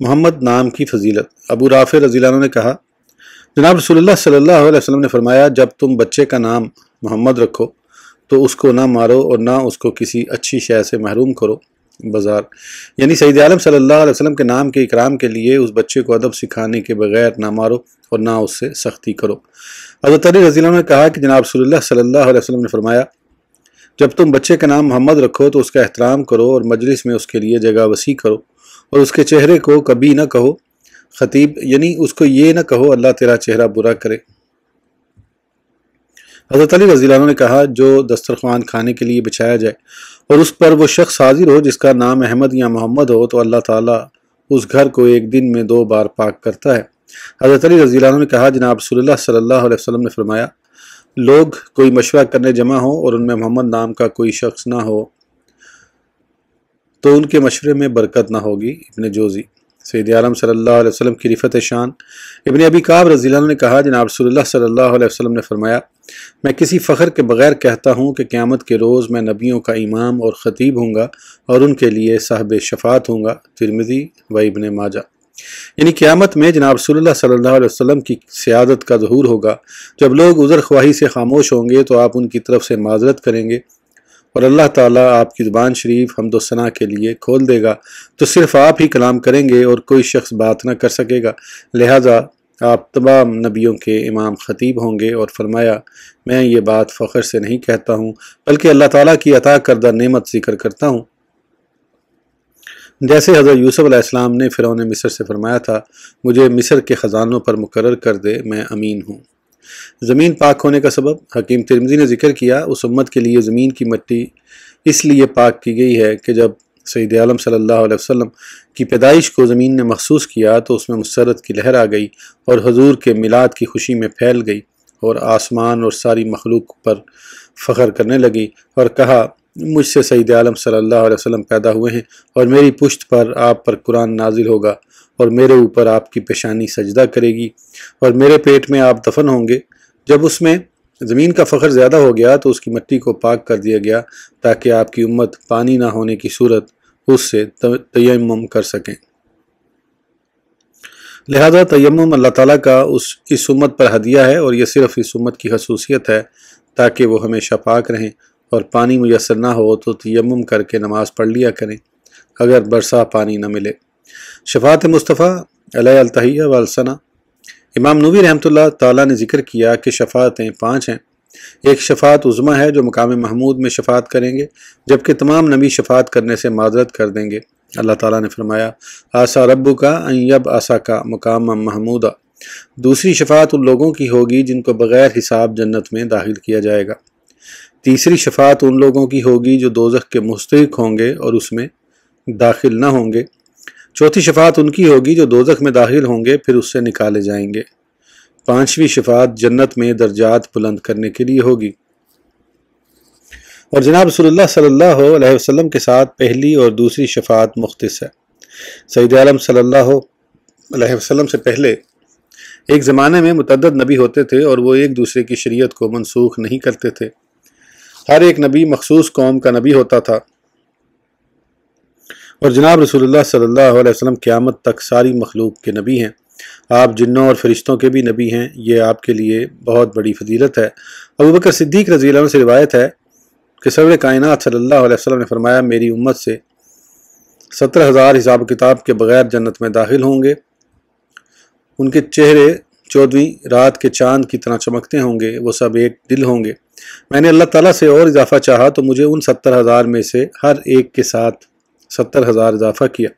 محمد نام کی فضیلت۔ ابو رافع رضی اللہ عنہ نے کہا جناب رسول اللہ صلی اللہ علیہ وسلم نے فرمایا جب تم بچے کا نام محمد رکھو تو اس کو نہ مارو اور نہ اس کو کسی اچھی شے سے محروم کرو۔ بازار یعنی سید عالم صلی اللہ علیہ وسلم کے نام کے اکرام کے لیے اس بچے کو ادب سکھانے کے بغیر نہ مارو اور نہ اس سے سختی کرو۔ حضرت علی رضی اللہ عنہ نے کہا کہ جناب رسول اللہ صلی اللہ علیہ وسلم نے فرمایا جب تم بچے کا نام محمد رکھو تو اس کا احترام کرو اور مجلس میں اس کے لیے جگہ وسیع کرو اور اس کے چہرے کو کبھی نہ کہو خطیب یعنی اس کو یہ نہ کہو اللہ تیرا چہرہ برا کرے۔ حضرت علی رضی اللہ عنہ نے کہا جو دسترخوان کھانے کے لیے بچھایا جائے اور اس پر وہ شخص حاضر ہو جس کا نام احمد یا محمد ہو تو اللہ تعالیٰ اس گھر کو ایک دن میں 2 بار پاک کرتا ہے۔ حضرت علی رضی اللہ عنہ نے کہا جناب رسول اللہ صلی اللہ علیہ وسلم نے فرمایا لوگ کوئی مشورہ کرنے جمع ہوں اور ان میں محمد نام کا کوئی شخص نہ ہو تو ان کے مشورے میں برکت نہ ہوگی۔ ابن جوزی سید عالم صلی اللہ علیہ وسلم کی رفعت شان۔ ابن ابی کعب رضی اللہ عنہ نے کہا جناب رسول اللہ صلی اللہ علیہ وسلم نے فرمایا میں کسی فخر کے بغیر کہتا ہوں کہ قیامت کے روز میں نبیوں کا امام اور خطیب ہوں گا اور ان کے لیے صاحب شفاعت ہوں گا۔ ترمذی و ابن ماجہ یعنی قیامت میں جناب رسول اللہ صلی اللہ علیہ وسلم کی سیادت کا ظہور ہوگا۔ جب لوگ عذر خواہی سے خاموش ہوں گے تو آپ ان کی طرف سے معذرت کریں گے اور اللہ تعالیٰ آپ کی زبان شریف حمد و ثنا کے لیے کھول دے گا تو صرف آپ ہی کلام کریں گے اور کوئی شخص بات نہ کر سکے گا، لہذا آپ تمام نبیوں کے امام خطیب ہوں گے۔ اور فرمایا میں یہ بات فخر سے نہیں کہتا ہوں بلکہ اللہ تعالیٰ کی عطا کردہ نعمت ذکر کرتا ہوں، جیسے حضرت یوسف علیہ السلام نے فرعون مصر سے فرمایا تھا مجھے مصر کے خزانوں پر مقرر کر دے میں امین ہوں۔ زمین پاک ہونے کا سبب حکیم ترمذی نے ذکر کیا اس امت کے لیے زمین کی مٹی اس لیے پاک کی گئی ہے کہ جب سید عالم صلی اللہ علیہ وسلم کی پیدائش کو زمین نے محسوس کیا تو اس میں مسرت کی لہر آ گئی اور حضور کے میلاد کی خوشی میں پھیل گئی اور آسمان اور ساری مخلوق پر فخر کرنے لگی اور کہا مجھ سے سید عالم صلی اللہ علیہ وسلم پیدا ہوئے ہیں اور میری پشت پر آپ پر قرآن نازل ہوگا اور میرے اوپر آپ کی پیشانی سجدہ کرے گی اور میرے پیٹ میں آپ دفن ہوں گے۔ جب اس میں زمین کا فخر زیادہ ہو گیا تو اس کی مٹی کو پاک کر دیا گیا تاکہ آپ کی امت پانی نہ ہونے کی صورت اس سے تیمم کر سکیں، لہذا تیمم اللہ تعالیٰ کا اس امت پر ہدیہ ہے اور یہ صرف اس امت کی خصوصیت ہے تاکہ وہ ہمیشہ پاک رہیں، اور پانی میسر نہ ہو تو تیمم کر کے نماز پڑھ لیا کریں اگر برسا پانی نہ ملے۔ شفاعت مصطفیٰ علیہ التحیہ والثنا۔ امام نووی رحمۃ اللہ تعالیٰ نے ذکر کیا کہ شفاعتیں 5 ہیں۔ ایک شفاعت عظمیٰ ہے جو مقام محمود میں شفاعت کریں گے جبکہ تمام نبی شفاعت کرنے سے معذرت کر دیں گے۔ اللہ تعالیٰ نے فرمایا آسا ربک ان یبعثک مقاما محمودا۔ دوسری شفاعت ان لوگوں کی ہوگی جن کو بغیر حساب جنت میں داخل کیا جائے گا۔ تیسری شفاعت ان لوگوں کی ہوگی جو دوزخ کے مستحق ہوں گے اور اس میں داخل نہ ہوں گے۔ چوتھی شفاعت ان کی ہوگی جو دوزخ میں داخل ہوں گے پھر اس سے نکالے جائیں گے۔ پانچویں شفاعت جنت میں درجات بلند کرنے کے لیے ہوگی۔ اور جناب رسول اللہ صلی اللہ علیہ وسلم کے ساتھ پہلی اور دوسری شفاعت مختص ہے۔ سید عالم صلی اللہ علیہ وسلم سے پہلے ایک زمانے میں متعدد نبی ہوتے تھے اور وہ ایک دوسرے کی شریعت کو منسوخ نہیں کرتے تھے۔ ہر ایک نبی مخصوص قوم کا نبی ہوتا تھا، اور جناب رسول اللہ صلی اللہ علیہ وسلم قیامت تک ساری مخلوق کے نبی ہیں۔ آپ جنوں اور فرشتوں کے بھی نبی ہیں، یہ آپ کے لیے بہت بڑی فضیلت ہے۔ ابوبکر صدیق رضی اللہ عنہ سے روایت ہے کہ سرور کائنات صلی اللہ علیہ وسلم نے فرمایا میری امت سے 70,000 حساب و کتاب کے بغیر جنت میں داخل ہوں گے، ان کے چہرے 14ویں رات کے چاند کی طرح چمکتے ہوں گے، وہ سب ایک دل ہوں گے۔ میں نے اللہ تعالیٰ سے اور اضافہ چاہا تو مجھے ان 70,000 میں سے ہر ایک کے ساتھ 70,000 اضافہ کیا،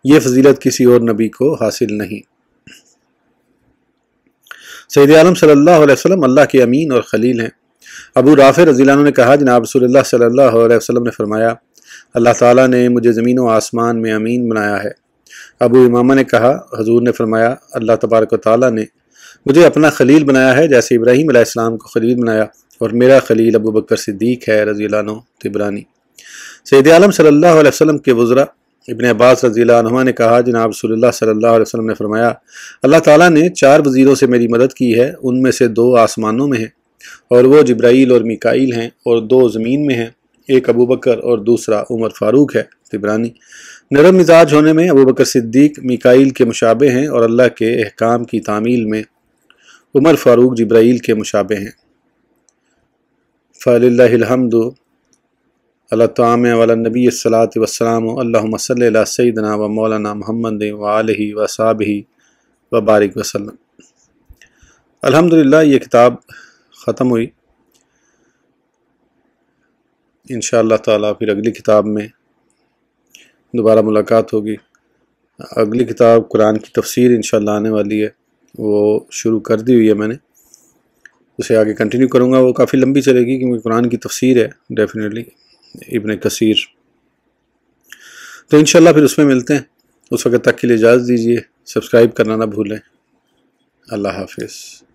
یہ فضیلت کسی اور نبی کو حاصل نہیں۔ سید عالم صلی اللہ علیہ وسلم اللہ کے امین اور خلیل ہیں۔ ابو رافع رضی اللہ عنہ نے کہا جناب رسول اللہ صلی اللہ علیہ وسلم نے فرمایا اللہ تعالیٰ نے مجھے زمین و آسمان میں امین بنایا ہے۔ ابو امامہ نے کہا حضور نے فرمایا اللہ تبارک و تعالیٰ نے مجھے اپنا خلیل بنایا ہے جیسے ابراہیم علیہ السلام کو خلیل بنایا، اور میرا خلیل ابو بکر صدیق ہے رضی اللہ عنہ۔ طبرانی۔ سید عالم صلی اللہ علیہ وسلم کے وزراء ابن عباس رضی اللہ عنہ نے کہا جناب رسول اللہ صلی اللہ علیہ وسلم نے فرمایا اللہ تعالیٰ نے 4 وزیروں سے میری مدد کی ہے، ان میں سے 2 آسمانوں میں ہیں اور وہ جبرائیل اور میکائیل ہیں، اور 2 زمین میں ہیں، ایک ابو بکر اور دوسرا عمر فاروق ہے۔ طبرانی۔ نرم مزاج ہونے میں ابو بکر صدیق میکائیل کے مشابہ ہیں اور اللہ کے احکام کی تعمیل میں عمر فاروق جبرائیل کے مشابہ ہیں۔ فَلِلَّهِ الْحَمْدُ عَلَى الطَّعَامِ وعلى النبی الصلاۃ والسلام اللہم صلی علی سیدنا و مولانا محمد وآلہ وصحبہ وبارک وسلم۔ الحمدللہ یہ کتاب ختم ہوئی۔ انشاءاللہ تعالیٰ پھر اگلی کتاب میں دوبارہ ملاقات ہوگی۔ اگلی کتاب قرآن کی تفسیر انشاءاللہ آنے والی ہے، وہ شروع کر دی ہوئی ہے میں نے، اسے آگے کنٹینیو کروں گا۔ وہ کافی لمبی چلے گی کیونکہ قرآن کی تفسیر ہے ڈیفینیٹلی ابن کثیر، تو انشاءاللہ پھر اس میں ملتے ہیں۔ اس وقت تک کے لیے اجازت دیجیے، سبسکرائب کرنا نہ بھولیں۔ اللہ حافظ۔